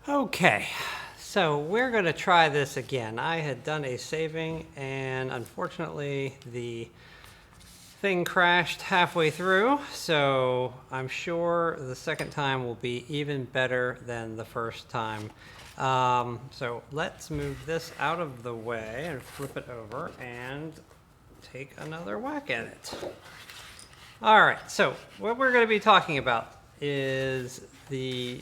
Okay, so we're going to try this again. I had done a saving and unfortunately the thing crashed halfway through, so I'm sure the second time will be even better than the first time. So let's move this out of the way and flip it over and take another whack at it. All right, so what we're going to be talking about is the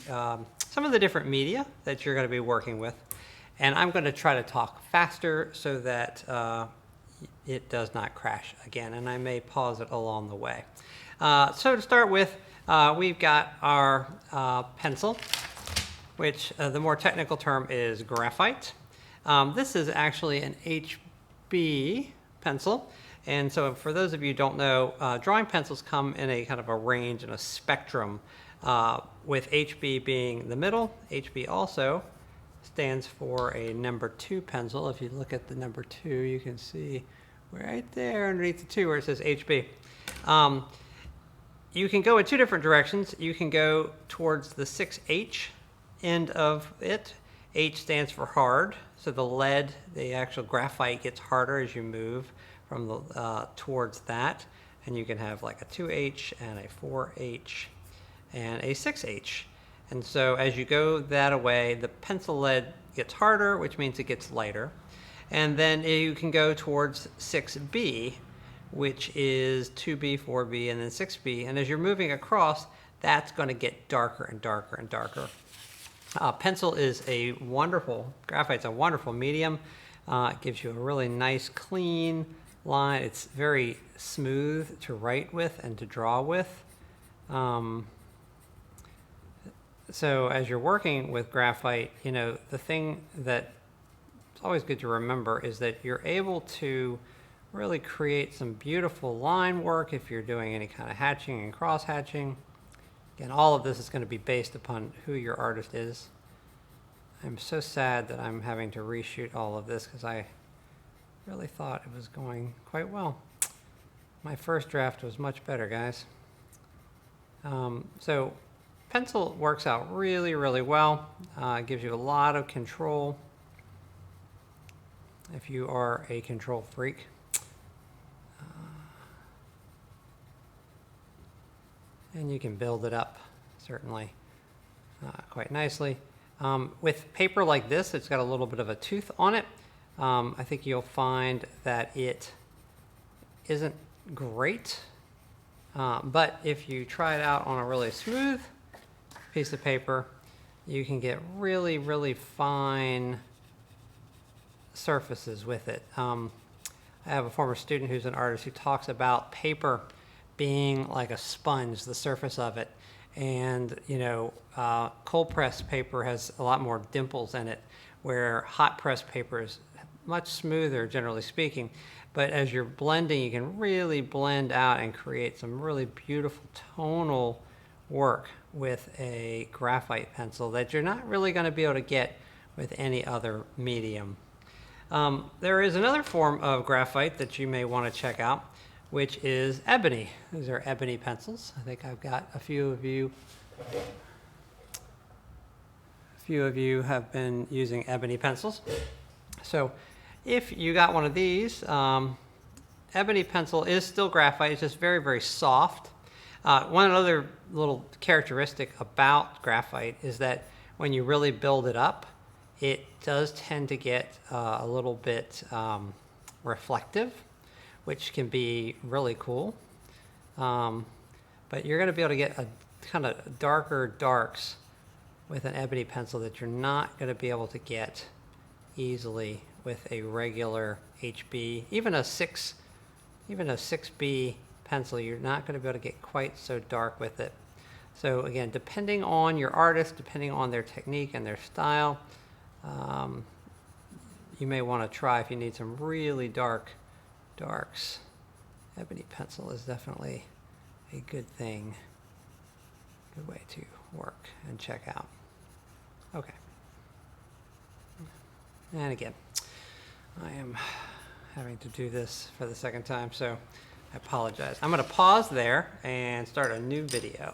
some of the different media that you're going to be working with, and I'm going to try to talk faster so that it does not crash again, and I may pause it along the way. So to start with, we've got our pencil, which the more technical term is graphite. This is actually an HB pencil. And so for those of you who don't know, drawing pencils come in a kind of a range and a spectrum, with HB being the middle. HB also stands for a number 2 pencil. If you look at the number 2, you can see right there underneath the 2 where it says HB. You can go in two different directions. You can go towards the 6H end of it. H stands for hard, so the lead, the actual graphite, gets harder as you move from the towards that, and you can have like a 2H and a 4H and a 6H. And so as you go that away, the pencil lead gets harder, which means it gets lighter. And then you can go towards 6B, which is 2B, 4B, and then 6B. And as you're moving across, that's going to get darker and darker and darker. Pencil is a wonderful, graphite's a wonderful medium. It gives you a really nice, clean line. It's very smooth to write with and to draw with. So as you're working with graphite, you know, the thing that it's always good to remember is that you're able to really create some beautiful line work if you're doing any kind of hatching and cross hatching. Again, all of this is going to be based upon who your artist is. I'm so sad that I'm having to reshoot all of this because I really thought it was going quite well. My first draft was much better, guys. So pencil works out really, really well. It gives you a lot of control if you are a control freak. And you can build it up, certainly, quite nicely. With paper like this, it's got a little bit of a tooth on it. I think you'll find that it isn't great, but if you try it out on a really smooth piece of paper, you can get really, really fine surfaces with it. I have a former student who's an artist who talks about paper being like a sponge, the surface of it. And, you know, cold pressed paper has a lot more dimples in it, where hot pressed paper is much smoother, generally speaking. But as you're blending, you can really blend out and create some really beautiful tonal work with a graphite pencil that you're not really going to be able to get with any other medium. There is another form of graphite that you may want to check out, which is ebony. These are ebony pencils. I think I've got a few of you have been using ebony pencils. So if you got one of these, ebony pencil is still graphite. It's just very, very soft. One other little characteristic about graphite is that when you really build it up, it does tend to get a little bit reflective, which can be really cool. But you're going to be able to get a kind of darker darks with an ebony pencil that you're not going to be able to get easily with a regular HB. Even a 6B pencil, you're not going to be able to get quite so dark with it. So again, depending on your artist, depending on their technique and their style, you may want to try if you need some really dark darks. Ebony pencil is definitely a good thing, good way to work and check out. Okay. And again, I am having to do this for the second time, so I apologize. I'm going to pause there and start a new video.